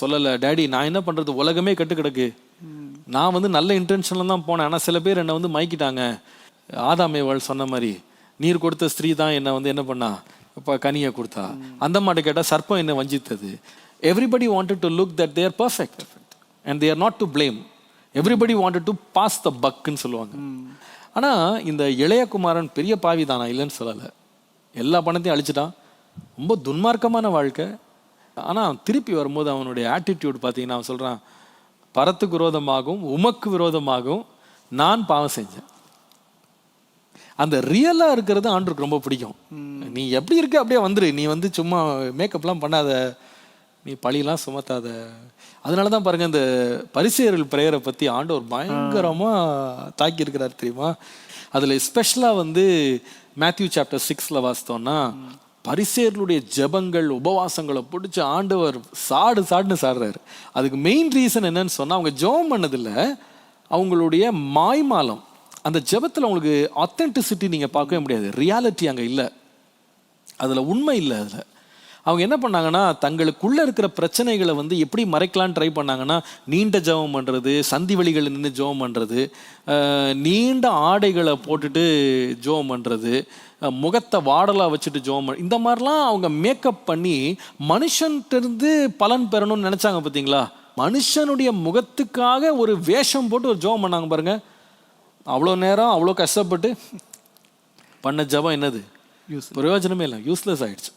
சொல்லலை, டேடி நான் என்ன பண்றது, உலகமே கெட்டு கிடக்கு, நான் வந்து நல்ல இன்டென்ஷன்ல தான் போனேன், ஆனால் சில பேர் என்னை வந்து மயக்கிட்டாங்க. ஆதாமேவாள் சொன்ன மாதிரி நீர் கொடுத்த ஸ்திரீ தான் என்னை வந்து என்ன பண்ணா, இப்போ கனியை கொடுத்தா. அந்த மாட்டை கேட்டால் சர்ப்பம் என்ன வஞ்சித்தது. Everybody wanted to look that they are perfect and they are not to blame. Everybody wanted to pass the பக்குன்னு சொல்லுவாங்க. ஆனால் இந்த இளையகுமாரன் பெரிய பாவி தானா, இல்லைன்னு சொல்லலை. எல்லா பணத்தையும் அழிச்சிட்டான், ரொம்ப துன்மார்க்கமான வாழ்க்கை. ஆனால் திருப்பி வரும்போது அவனுடைய ஆட்டிடியூட் பார்த்தீங்கன்னா அவன் சொல்கிறான், பரத்துக்கு விரோதமாகவும் உமக்கு விரோதமாகவும் நான் பாவம் செஞ்சேன். அந்த ரியலாக இருக்கிறது ஆண்டருக்கு ரொம்ப பிடிக்கும். நீ எப்படி இருக்க அப்படியே வந்துரு, நீ வந்து சும்மா மேக்கப்லாம் பண்ணாத, நீ பழியெல்லாம் சுமத்தாத. அதனால தான் பாருங்க, இந்த பரிசேயர்கள் பிரேயரை பற்றி ஆண்டவர் பயங்கரமாக தாக்கி இருக்கிறார் தெரியுமா. அதில் ஸ்பெஷலாக வந்து மேத்யூ சாப்டர் 6 வாசித்தோம்னா, பரிசேயர்களுடைய ஜெபங்கள் உபவாசங்களை பிடிச்சி ஆண்டவர் சாடுன்னு சாடுறாரு. அதுக்கு மெயின் ரீசன் என்னன்னு சொன்னால், அவங்க ஜெபம் பண்ணதில்லை, அவங்களுடைய மாய்மாலம். அந்த ஜெபத்தில் அவங்களுக்கு ஆத்தென்டிசிட்டி நீங்கள் பார்க்கவே முடியாது, ரியாலிட்டி அங்கே இல்லை, அதில் உண்மை இல்லை. அதில் அவங்க என்ன பண்ணாங்கன்னா, தங்களுக்குள்ளே இருக்கிற பிரச்சனைகளை வந்து எப்படி மறைக்கலான்னு ட்ரை பண்ணாங்கன்னா, நீண்ட ஜெபம் பண்ணுறது, சந்தி வழிகளில் நின்று ஜெபம் பண்ணுறது, நீண்ட ஆடைகளை போட்டுட்டு ஜெபம் பண்ணுறது, முகத்தை வாடலாக வச்சுட்டு ஜெபம் பண்ண, இந்த மாதிரிலாம் அவங்க மேக்கப் பண்ணி மனுஷன்கிட்டருந்து பலன் பெறணும்னு நினச்சாங்க. பார்த்தீங்களா, மனுஷனுடைய முகத்துக்காக ஒரு வேஷம் போட்டு ஒரு ஜெபம் பண்ணாங்க பாருங்க. அவ்வளோ நேரம் அவ்வளோ கஷ்டப்பட்டு பண்ண ஜெபம் என்னது, பிரயோஜனமே இல்லை, யூஸ்லெஸ் ஆயிடுச்சு.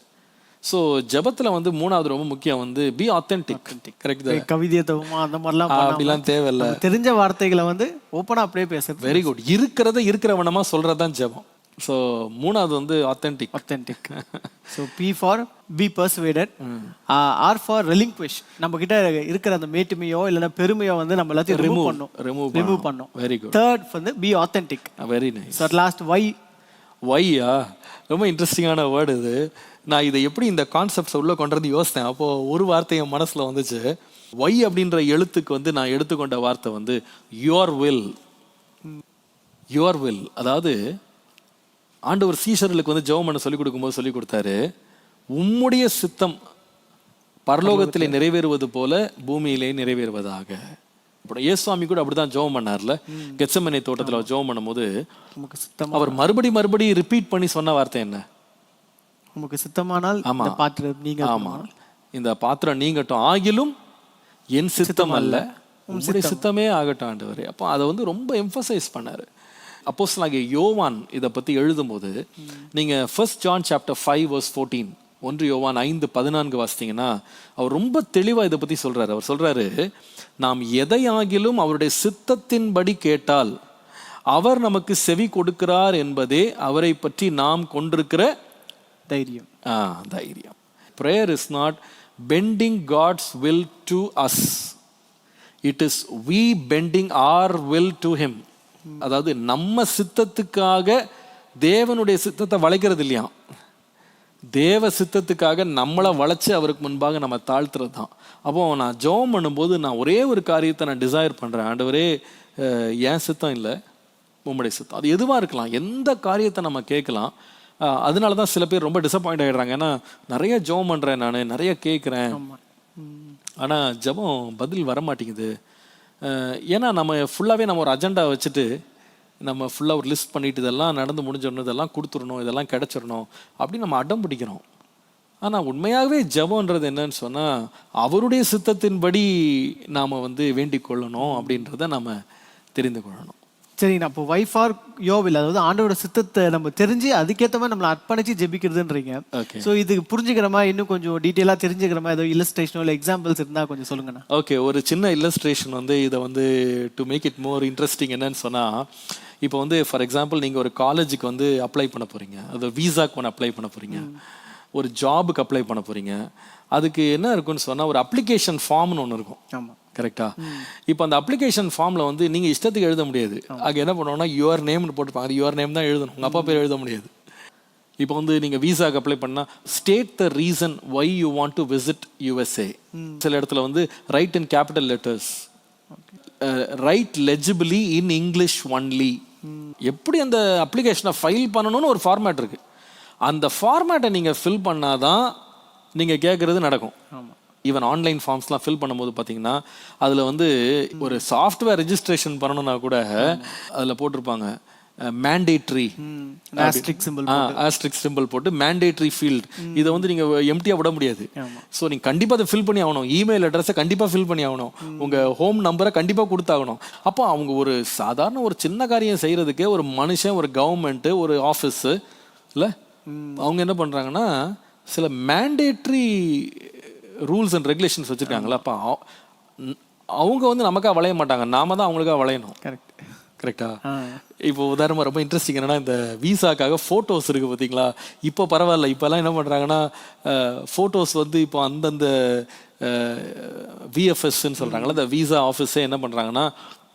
ஸோ ஜெபத்தில் வந்து 3வது ரொம்ப முக்கியம் வந்து பி ஆத்தென்டிக். கரெக்ட். கவிதையத்தவமா அந்த மாதிரிலாம் அப்படிலாம் தேவையில்லை, தெரிஞ்ச வார்த்தைகளை வந்து ஓப்பனாக அப்படியே பேச. Very good. இருக்கிறவனமா சொல்கிறது தான் ஜெபம். ஸோ 3வது வந்து authentic. So P for be persuaded, R for relinquish. நம்ம கிட்ட இருக்கிற அந்த மேட்டுமையோ இல்லைன்னா பெருமையோ வந்து நம்ம எல்லாத்தையும் ரிமூவ் பண்ணோம். Very good. தேர்ட் வந்து be authentic. Very nice. So last வையா ரொம்ப இன்ட்ரெஸ்டிங்கான வேர்டு இது. நான் இதை எப்படி இந்த கான்செப்ட்ஸை உள்ளே கொண்டு யோசித்தேன். அப்போது ஒரு வார்த்தை என் மனசில் வந்துச்சு. ஒய் அப்படின்ற எழுத்துக்கு வந்து நான் எடுத்துக்கொண்ட வார்த்தை வந்து யுவர் வில். அதாவது ஆண்டவர் சீஷர்களுக்கு வந்து ஜெபம் பண்ண சொல்லிக் கொடுக்கும்போது சொல்லி கொடுத்தாரு, உம்முடைய சித்தம் பரலோகத்திலே நிறைவேறுவது போல பூமியிலே நிறைவேறுவதாக. இயேசுவாமி கூட அப்படிதான் ஜெபம் பண்ணார்ல, கெத்செமனே தோட்டத்துல ஜெபம் பண்ணும்போது உமக்கு சித்தம் அவர் மறுபடி ரிப்பீட் பண்ணி சொன்ன வார்த்தை என்ன? உமக்கு சித்தமானால் இந்த பாத்திரம் நீங்க. ஆமா, இந்த பாத்திரம் நீங்கட்டும், ஆகிலும் என் சித்தம் அல்ல உம்முடைய சித்தமே ஆகட்டும் ஆண்டவரே. அப்போ அதை வந்து ரொம்ப எம்பசைஸ் பண்ணாரு. அப்போஸ்தலனாகிய யோவான் இதை பத்தி எழுதும்போது நீங்க 1 John chapter 5 verse 14, 1 யோவான் 5:14 வாசித்தீங்கன்னா அவர் ரொம்ப தெளிவா இதை பத்தி சொல்றாரு. அவர் சொல்றாரு, நாம் எதையாகிலும் அவருடைய சித்தத்தின்படி கேட்டால் அவர் நமக்கு செவி கொடுக்கிறார் என்பதே அவரை பற்றி நாம் கொண்டிருக்கிற தைரியம். தைரியம். Prayer is not bending God's will to us. It is we bending our will to him. அதாவது நம்ம சித்தத்துக்காக தேவனுடைய சித்தத்தை வளைக்கிறது இல்லையா, தேவ சித்தத்துக்காக நம்மளை வளைச்சு அவருக்கு முன்பாக நம்ம தாழ்த்துறது தான். அப்போ நான் ஜெபம் பண்ணும்போது நான் ஒரே ஒரு காரியத்தை நான் டிசைர் பண்றேன், ஆண்டவரே என் சித்தம் இல்லை உம்முடைய சித்தம். அது எதுவாக இருக்கலாம், எந்த காரியத்தை நம்ம கேட்கலாம். அதனால தான் சில பேர் ரொம்ப டிசப்பாயிண்ட் ஆகிடுறாங்க. ஏன்னா நிறைய ஜெபம் பண்ணுறேன், நான் நிறைய கேட்குறேன், ஆனால் ஜெபம் பதில் வர மாட்டேங்குது. ஏன்னா நம்ம ஃபுல்லாகவே நம்ம ஒரு அஜெண்டா வச்சுட்டு நம்ம ஃபுல்லாக ஒரு லிஸ்ட் பண்ணிட்டு இதெல்லாம் நடந்து முடிஞ்சிடணும், இதெல்லாம் கொடுத்துடணும், இதெல்லாம் கிடச்சிடணும் அப்படின்னு நம்ம அடம் பிடிக்கிறோம். ஆனால் உண்மையாகவே ஜெபம்ன்றது என்னன்னு சொன்னால் அவருடைய சித்தத்தின்படி நாம் வந்து வேண்டிக் கொள்ளணும் அப்படின்றத நம்ம தெரிந்து கொள்ளணும். சரிங்க, அப்போ வைஃப் ஆர் யோவில், அதாவது ஆண்டோட சித்தத்தை நம்ம தெரிஞ்சு அதுக்கேற்ற மாதிரி நம்மளை அர்ப்பணிச்சு ஜெபிக்கிறதுன்றீங்க. ஸோ இது புரிஞ்சுக்கிற மாதிரி இன்னும் கொஞ்சம் டீட்டெயிலாக தெரிஞ்சுக்கிற மாதிரி ஏதோ இல்லஸ்ட்ரேஷனோ இல்லை எக்ஸாம்பிள்ஸ் இருந்தால் கொஞ்சம் சொல்லுங்கண்ணா. ஓகே, ஒரு சின்ன இல்லஸ்ட்ரேஷன் வந்து இதை வந்து to make it more interesting என்னன்னு சொன்னால், இப்போ வந்து ஃபார் எக்ஸாம்பிள் நீங்கள் ஒரு காலேஜுக்கு வந்து அப்ளை பண்ண போகிறீங்க, அது வீசாக்கு ஒன்று அப்ளை பண்ண போகிறீங்க, ஒரு ஜாபுக்கு அப்ளை பண்ண போகிறீங்க. அதுக்கு என்ன இருக்குன்னு சொன்னால் ஒரு அப்ளிகேஷன் ஃபார்ம்னு ஒன்று இருக்கும். ஆமாம், கரெக்டா? இப்போ அந்த அப்ளிகேஷன் ஃபார்ம்ல வந்து நீங்கள் இஷ்டத்துக்கு எழுத முடியாது. அங்கே என்ன பண்ணுவோம்னா யுவர் நேம்னு போட்டுப்பாங்க, யுவர் நேம் தான் எழுதணும், உங்கள் அப்பா பேர் எழுத முடியாது. இப்போ வந்து நீங்கள் விசாக்கு அப்ளை பண்ணால் state the reason why you want to visit USA. சில இடத்துல வந்து write in capital letters, write legibly in English only. எப்படி அந்த அப்ளிகேஷனை ஃபைல் பண்ணணும்னு ஒரு ஃபார்மேட் இருக்கு. அந்த ஃபார்மேட்டை நீங்கள் ஃபில் பண்ணாதான் நீங்கள் கேட்குறது நடக்கும். ஈவன் ஆன்லைன் ஃபார்ம்ஸ்லாம் ஃபில் பண்ணும்போது பார்த்தீங்கன்னா அதில் வந்து ஒரு சாஃப்ட்வேர் ரெஜிஸ்ட்ரேஷன் பண்ணணும்னா கூட அதில் போட்டிருப்பாங்க மேண்டேட்ரி ஆஸ்ட்ரிக் சிம்பிள் போட்டு மேண்டேட்ரி ஃபீல்ட். இதை வந்து நீங்கள் எம்டியாக விட முடியாது. ஸோ நீங்கள் கண்டிப்பாக அதை ஃபில் பண்ணி ஆகணும். இமெயில் அட்ரஸை கண்டிப்பாக ஃபில் பண்ணி ஆகணும். உங்கள் ஹோம் நம்பரை கண்டிப்பாக கொடுத்தாகணும். அப்போ அவங்க ஒரு சாதாரண ஒரு சின்ன காரியம் செய்கிறதுக்கே ஒரு மனுஷன், ஒரு கவர்மெண்ட்டு, ஒரு ஆஃபீஸு இல்லை, அவங்க என்ன பண்ணுறாங்கன்னா சில மேண்டேட்ரி ரூல்ஸ் அண்ட் ரெகுலேஷன்ஸ் வச்சுருக்காங்களா. அப்போ அவங்க வந்து நமக்காக வளைய மாட்டாங்க, நாம தான் அவங்களுக்காக வளையணும். கரெக்டா? இப்போ உதாரணமாக ரொம்ப இன்ட்ரெஸ்டிங் என்னன்னா, இந்த விசாக்காக ஃபோட்டோஸ் இருக்குது பார்த்தீங்களா. இப்போ பரவாயில்ல, இப்போல்லாம் என்ன பண்ணுறாங்கன்னா ஃபோட்டோஸ் வந்து இப்போ அந்தந்த VFSன்னு சொல்கிறாங்களா, இந்த விசா ஆஃபீஸே என்ன பண்ணுறாங்கன்னா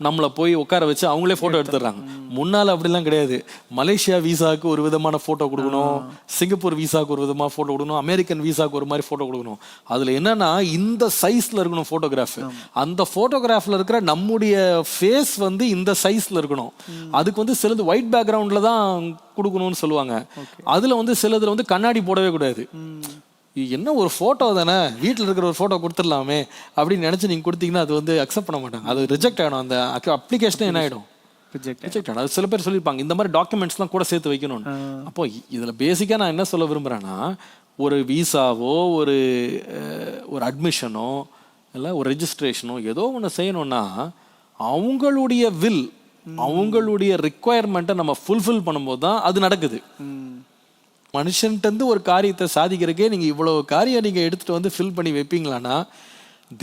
நம்மளை போய் உட்கார வச்சு அவங்களே ஃபோட்டோ எடுத்துடுறாங்க. முன்னால் அப்படிலாம் கிடையாது. மலேசியா விசாவுக்கு ஒரு விதமான ஃபோட்டோ கொடுக்கணும், சிங்கப்பூர் விசாவுக்கு ஒரு விதமாக ஃபோட்டோ கொடுக்கணும், அமெரிக்கன் விசாவுக்கு ஒரு மாதிரி ஃபோட்டோ கொடுக்கணும். அதில் என்னன்னா இந்த சைஸில் இருக்கணும் ஃபோட்டோகிராஃப். அந்த ஃபோட்டோகிராஃபில் இருக்கிற நம்முடைய ஃபேஸ் வந்து இந்த சைஸில் இருக்கணும். அதுக்கு வந்து சிலது ஒயிட் பேக்ரவுண்டில் தான் கொடுக்கணும்னு சொல்லுவாங்க. அதில் வந்து சிலதில் வந்து கண்ணாடி போடவே கூடாது. என்ன ஒரு ஃபோட்டோ தானே, வீட்டில் இருக்கிற ஒரு ஃபோட்டோ கொடுத்துடலாமே அப்படின்னு நினச்சி நீங்கள் கொடுத்தீங்கன்னா அது வந்து அக்செப்ட் பண்ண மாட்டாங்க, அது ரிஜெக்ட் ஆகிடும். அந்த அப்ளிகேஷனே என்ன ஆகிடும், ரிஜெக்ட் ஆகிடும். அது சில பேர் சொல்லியிருப்பாங்க இந்த மாதிரி டாக்குமெண்ட்ஸ்லாம் கூட சேர்த்து வைக்கணும்னு. அப்போ இதில் பேசிக்காக நான் என்ன சொல்ல விரும்புகிறேன்னா, ஒரு விசாவோ ஒரு அட்மிஷனோ இல்லை ஒரு ரெஜிஸ்ட்ரேஷனோ ஏதோ ஒன்று செய்யணும்னா அவங்களுடைய வில், அவங்களுடைய ரிக்குவயர்மெண்ட்டை நம்ம ஃபுல்ஃபில் பண்ணும்போது தான் அது நடக்குது. மனுஷன்ட்டு ஒரு காரியத்தை சாதிக்கிறக்கே நீங்கள் இவ்வளோ காரியம் நீங்கள் எடுத்துகிட்டு வந்து ஃபில் பண்ணி வைப்பீங்களான்னா,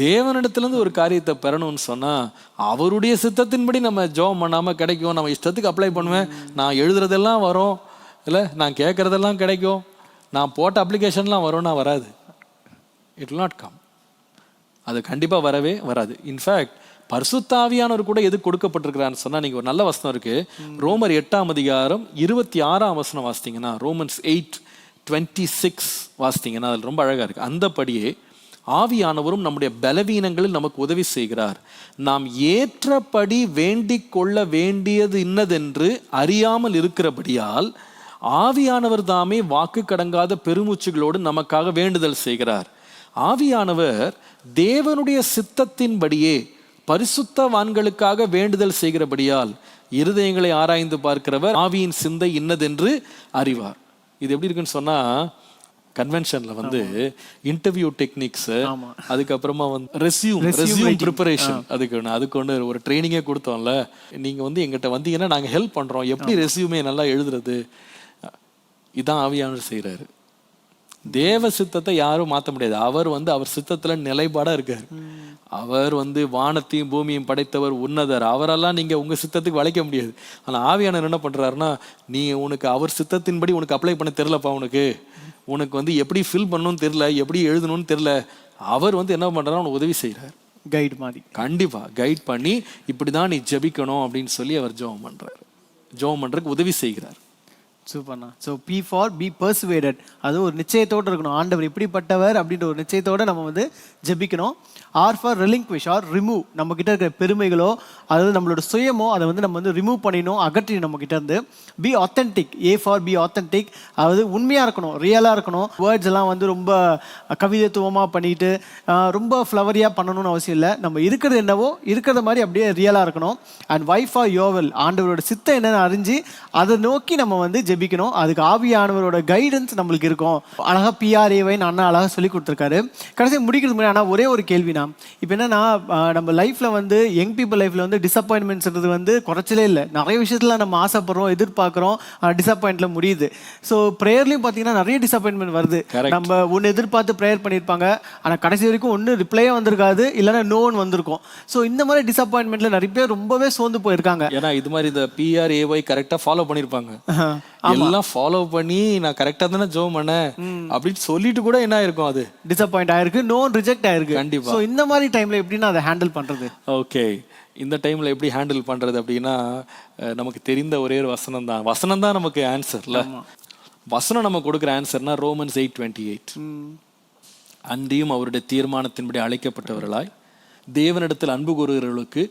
தேவனிடத்துலேருந்து ஒரு காரியத்தை பெறணும்னு சொன்னால் அவருடைய சித்தத்தின்படி நம்ம ஜெபம் பண்ணாமல் கிடைக்கும். நம்ம இஷ்டத்துக்கு அப்ளை பண்ணுவேன், நான் எழுதுறதெல்லாம் வரும் இல்லை, நான் கேட்குறதெல்லாம் கிடைக்கும், நான் போட்ட அப்ளிகேஷன்லாம் வரும்னா வராது. It will not come. அது கண்டிப்பாக வரவே வராது. இன்ஃபேக்ட் பரிசுத்த ஆவியானவர் கூட எது கொடுக்கப்பட்டிருக்கிறான்னு சொன்னால், நீங்கள் ஒரு நல்ல வசனம் இருக்குது, ரோமர் 8:26 வாசித்தீங்கன்னா, ரோமன்ஸ் 8:26 வாசித்தீங்கன்னா அதில் ரொம்ப அழகாக இருக்குது. அந்தபடியே ஆவியானவரும் நம்முடைய பலவீனங்களில் நமக்கு உதவி செய்கிறார். நாம் ஏற்றபடி வேண்டிக் கொள்ள வேண்டியது இன்னதென்று அறியாமல் இருக்கிறபடியால் ஆவியானவர் தாமே வாக்கு கடங்காத பெருமூச்சுகளோடு நமக்காக வேண்டுதல் செய்கிறார். ஆவியானவர் தேவனுடைய சித்தத்தின்படியே பரிசுத்தவான்களுக்காக வேண்டுதல் செய்கிறபடியால் இருதயங்களை ஆராய்ந்து பார்க்கிறவர் ஆவியின் சிந்தை இன்னதென்று அறிவார். இது எப்படி இருக்குன்னு சொன்னா, கன்வென்ஷன்ல வந்து இன்டர்வியூ டெக்னிக்ஸ், அதுக்கப்புறமா வந்து ரெஸ்யூம் ப்ரிப்பரேஷன், அதுக்கு ஒன்று ஒரு ட்ரைனிங்கே கொடுத்தோம்ல. நீங்க வந்து எங்கிட்ட வந்தீங்கன்னா நாங்க ஹெல்ப் பண்றோம், எப்படி ரெஸ்யூமே நல்லா எழுதுறது. இதான் ஆவியானவர் செய்யறாரு. தேவ சித்தத்தை யாரும் மாற்ற முடியாது. அவர் வந்து அவர் சித்தத்துல நிலைப்பாடா இருக்காரு. அவர் வந்து வானத்தையும் பூமியும் படைத்தவர், உன்னதர். அவரெல்லாம் நீங்க உங்க சித்தத்துக்கு வளைக்க முடியாது. ஆனா ஆவியானவர் என்ன பண்றாருன்னா, நீ உனக்கு அவர் சித்தத்தின்படி உனக்கு அப்ளை பண்ண தெரியலப்பா, உனக்கு வந்து எப்படி ஃபில் பண்ணணும்னு தெரியல, எப்படி எழுதணும்னு தெரியல, அவர் வந்து என்ன பண்றாரு, உனக்கு உதவி செய்யறாரு. கைடு மாதிரி கண்டிப்பா கைட் பண்ணி இப்படிதான் நீ ஜெபிக்கணும் அப்படின்னு சொல்லி அவர் ஜெபம் பண்றாரு. ஜெபம் பண்றதுக்கு உதவி செய்கிறார். சூப்பர்ண்ணா. So P for be persuaded. அது ஒரு நிச்சயத்தோடு இருக்கணும். ஆண்டவர் இப்படிப்பட்டவர் அப்படின்ற ஒரு நிச்சயத்தோடு நம்ம வந்து ஜெபிக்கணும். R for relinquish or remove. நம்ம கிட்ட இருக்கிற பெருமைகளோ அதாவது நம்மளோட சுயமோ அதை வந்து நம்ம வந்து ரிமூவ் பண்ணிடணும், அகற்றிடணும் நம்ம கிட்ட இருந்து. Be authentic. A for be authentic. அதாவது உண்மையாக இருக்கணும், ரியலாக இருக்கணும். வேர்ட்ஸ் எல்லாம் வந்து ரொம்ப கவிதைத்துவமாக பண்ணிட்டு ரொம்ப ஃப்ளவரியாக பண்ணணும்னு அவசியம் இல்லை. நம்ம இருக்கிறது என்னவோ இருக்கிறத மாதிரி அப்படியே ரியலாக இருக்கணும். அண்ட் வை ஃபார் யோவல். ஆண்டவரோட சித்தம் என்னன்னு அறிஞ்சு அதை நோக்கி நம்ம வந்து ஜெபிக்கணும். அதுக்கு ஆவியானவரோட கைடன்ஸ் நம்மளுக்கு இருக்கும். அழகா பிஆர்ஏவைன்னு அண்ணா அழகாக சொல்லி கொடுத்துருக்காரு. கடைசி முடிக்கிறது முன்னாடி ஆனால் ஒரே ஒரு கேள்வினா, இப்போ என்னன்னா நம்ம லைஃப்ல வந்து யங் பீப்புள் லைஃப்ல வந்து டிசப்பாயின்மெண்ட்ஸ்ன்றது வந்து குறைச்சலே இல்லை. நிறைய விஷயத்துல நம்ம ஆசைப்படுறோம், எதிர்பார்க்குறோம், டிசப்பாயிண்ட்ல முடியுது. ஸோ ப்ரேயர்லையும் பார்த்தீங்கன்னா நிறைய டிசப்பாயின்மெண்ட் வருது. நம்ம ஒன்று எதிர்பார்த்து ப்ரேயர் பண்ணியிருப்பாங்க, ஆனால் கடைசி வரைக்கும் ஒன்று ரிப்ளையே வந்திருக்காது, இல்லைன்னா நோன்னு வந்திருக்கும். ஸோ இந்த மாதிரி டிசப்பாயின்மெண்ட்ல நிறைய பேர் ரொம்பவே சோர்ந்து போயிருக்காங்க. ஏன்னா இது மாதிரி இந்த பிஆர்ஏஒய் கரெக்டாக ஃபாலோ பண்ணியிருப்பாங்க. எல்லாம் ஃபாலோ பண்ணி நான் கரெக்டா தானே ஜெபம் பண்ணேன் அப்படின்னு சொல்லிட்டு கூட என்ன ஆயிருக்கும், அது டிசப்பாயிண்ட் ஆயிருக்கு, நோன் ரிஜெக்ட் ஆயிருக்கு. கண்டிப்பா. சோ இந்த மாதிரி டைம்ல எப்படின்னா அதை ஹேண்டில் பண்றது? ஓகே, இந்த டைம்ல எப்படி ஹேண்டில் பண்றது அப்படின்னா, நமக்கு தெரிந்த ஒரே ஒரு வசனம் தான் நமக்கு ஆன்சர்ல. வசனம் நம்ம கொடுக்குற ஆன்சர்னா ரோமன்ஸ் 8:28. அன்றியும் அவருடைய தீர்மானத்தின்படி அழைக்கப்பட்டவர்களாய் தேவனிடத்தில் அன்பு கூறுகிறவர்களுக்கு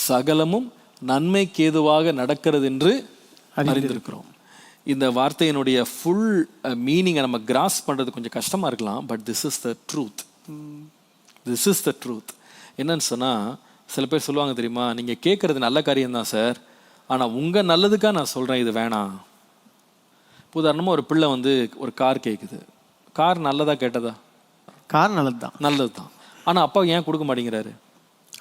சகலமும் நன்மைக்கு ஏதுவாக நடக்கிறது என்று அறிந்திருக்கிறோம். இந்த வார்த்தையினுடைய ஃபுல் மீனிங்கை நம்ம கிராஸ் பண்றது கொஞ்சம் கஷ்டமா இருக்கலாம். But this is the truth. This is the truth. என்னன்னு சொன்னா, சில பேர் சொல்லுவாங்க தெரியுமா, நீங்க கேட்கறது நல்ல காரியம்தான் சார், ஆனா உங்க நல்லதுக்காக நான் சொல்றேன், இது வேணாம். உதாரணமா ஒரு பிள்ளை வந்து ஒரு கார் கேட்குது. கார் நல்லதா கேட்டதா? கார் நல்லதுதான். நல்லதுதான். ஆனா அப்பா ஏன் கொடுக்க மாட்டேங்கிறாரு?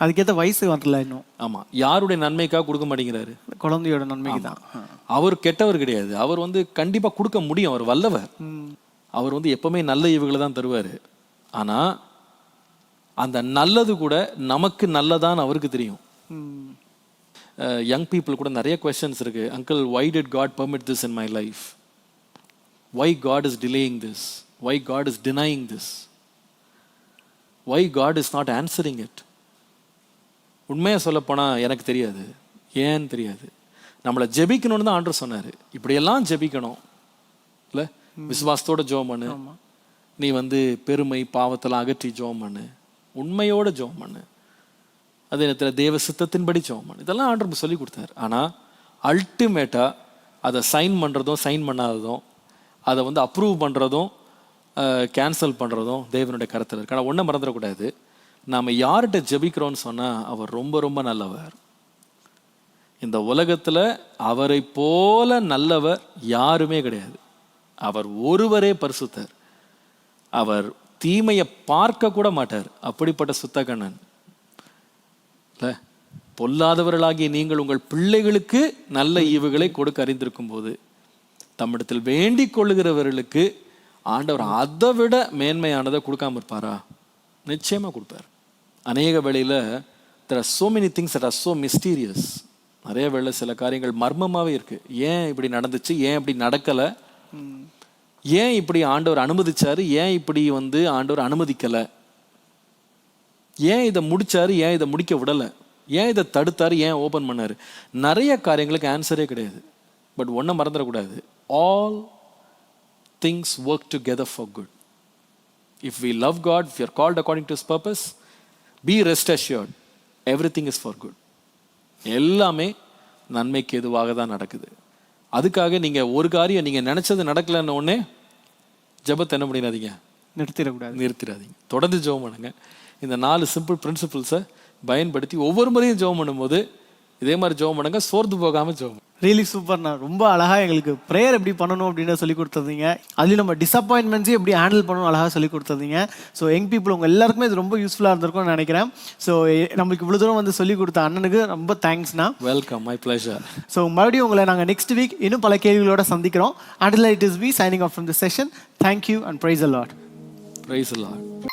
அதுக்கேற்ற வயசு வரல இன்னும். ஆமா, யாருடைய நன்மைக்காக கொடுக்க மாட்டேங்கிறாரு? குழந்தையோட நன்மைக்கு தான். அவர் கெட்டவர் கிடையாது. அவர் வந்து கண்டிப்பா கொடுக்க முடியும். அவர் வல்லவர். அவர் வந்து எப்பவுமே நல்ல ஈவுகளை தான் தருவாரு. ஆனா அந்த நல்லது கூட நமக்கு நல்லதான்னு அவருக்கு தெரியும். யங் பீப்புள் கூட நிறைய கொஸ்டின்ஸ் இருக்கு. Uncle, why did God permit this in my life? Why God is delaying this? Why God is denying this? Why God is not answering it? உண்மையாக சொல்லப்போனா எனக்கு தெரியாது, ஏன்னு தெரியாது. நம்மளை ஜெபிக்கணும்னு தான் ஆண்டவர் சொன்னார். இப்படியெல்லாம் ஜெபிக்கணும் இல்லை, விசுவாசத்தோட ஜெபம் பண்ணு, நீ வந்து பெருமை பாவத்தெல்லாம் அகற்றி ஜெபம் பண்ணு, உண்மையோட ஜெபம் பண்ணு, அதே நேரத்தில் தேவ சித்தத்தின்படி ஜெபம் பண்ணு, இதெல்லாம் ஆண்டவர் சொல்லி கொடுத்தாரு. ஆனால் அல்டிமேட்டாக அதை சைன் பண்ணுறதும் சைன் பண்ணாததும், அதை வந்து அப்ரூவ் பண்ணுறதும் கேன்சல் பண்ணுறதும் தேவனுடைய கருத்தில் இருக்கு. ஆனால் ஒன்றை மறந்துடக்கூடாது, நாம் யார்கிட்ட ஜெபிக்கிறோன்னு சொன்னால் அவர் ரொம்ப ரொம்ப நல்லவர். இந்த உலகத்தில் அவரை போல நல்லவர் யாருமே கிடையாது. அவர் ஒருவரே பரிசுத்தர். அவர் தீமையை பார்க்க கூட மாட்டார். அப்படிப்பட்ட சுத்த கண்ணன் இல்லை. பொல்லாதவர்களாகிய நீங்கள் உங்கள் பிள்ளைகளுக்கு நல்ல ஈவுகளை கொடுக்க அறிந்திருக்கும் போது தம்மிடத்தில் வேண்டிக் கொள்ளுகிறவர்களுக்கு ஆண்டவர் அதை விட மேன்மையானதை கொடுக்காம இருப்பாரா? நிச்சயமா கொடுப்பார். அநேக வேளையில் there are so many things that are so mysterious. நிறைய வேளை சில காரியங்கள் மர்மமாகவே இருக்கு. ஏன் இப்படி நடந்துச்சு, ஏன் இப்படி நடக்கலை, ஏன் இப்படி ஆண்டவர் அனுமதிச்சாரு, ஏன் இப்படி வந்து ஆண்டவர் அனுமதிக்கலை, ஏன் இதை முடிச்சாரு, ஏன் இதை முடிக்க விடலை, ஏன் இதை தடுத்தாரு, ஏன் ஓப்பன் பண்ணாரு. நிறைய காரியங்களுக்கு ஆன்சரே கிடையாது. பட் ஒன்றை மறந்துடக்கூடாது, all things work together for good. If we love God, if we are called according to His purpose, be rest assured, everything is for good. எல்லாமே நன்மைக்கு எதுவாக தான் நடக்குது. அதுக்காக நீங்கள் ஒரு காரியம் நீங்கள் நினச்சது நடக்கலைன்னு உடனே ஜெபத்தை என்ன பண்ணிடாதீங்க, நிறுத்திடக்கூடாது. தொடர்ந்து ஜெபம் பண்ணுங்க. இந்த 4 சிம்பிள் பிரின்சிபிள்ஸை பயன்படுத்தி ஒவ்வொரு முறையும் ஜெபம் பண்ணும்போது இதே மாதிரி ஜெபம் பண்ணுங்க. சோர்ந்து போகாமல் ஜெபம். ரியலி சூப்பர்ண்ணா. ரொம்ப அழகாக எங்களுக்கு ப்ரேயர் எப்படி பண்ணணும் அப்படின்னு சொல்லி கொடுத்துருந்தீங்க. அதுலேயும் நம்ம டிசப்பாயின்மெண்ட்ஸையும் எப்படி ஹேண்டில் பண்ணணும் அழகாக சொல்லி கொடுத்துருந்தீங்க. ஸோ யங் பீப்புள் உங்கள் எல்லாருக்குமே இது ரொம்ப யூஸ்ஃபுல்லாக இருந்திருக்கும்னு நினைக்கிறேன். ஸோ நம்மளுக்கு இவ்வளோ தூரம் வந்து சொல்லி கொடுத்த அண்ணனுக்கு ரொம்ப தேங்க்ஸ்ண்ணா. Welcome, my pleasure. ஸோ மறுபடியும் உங்களை நாங்கள் நெக்ஸ்ட் வீக் இன்னும் பல கேள்விகளோட சந்திக்கிறோம். Until it is me signing off from the session. Thank you and praise the Lord. Praise the Lord.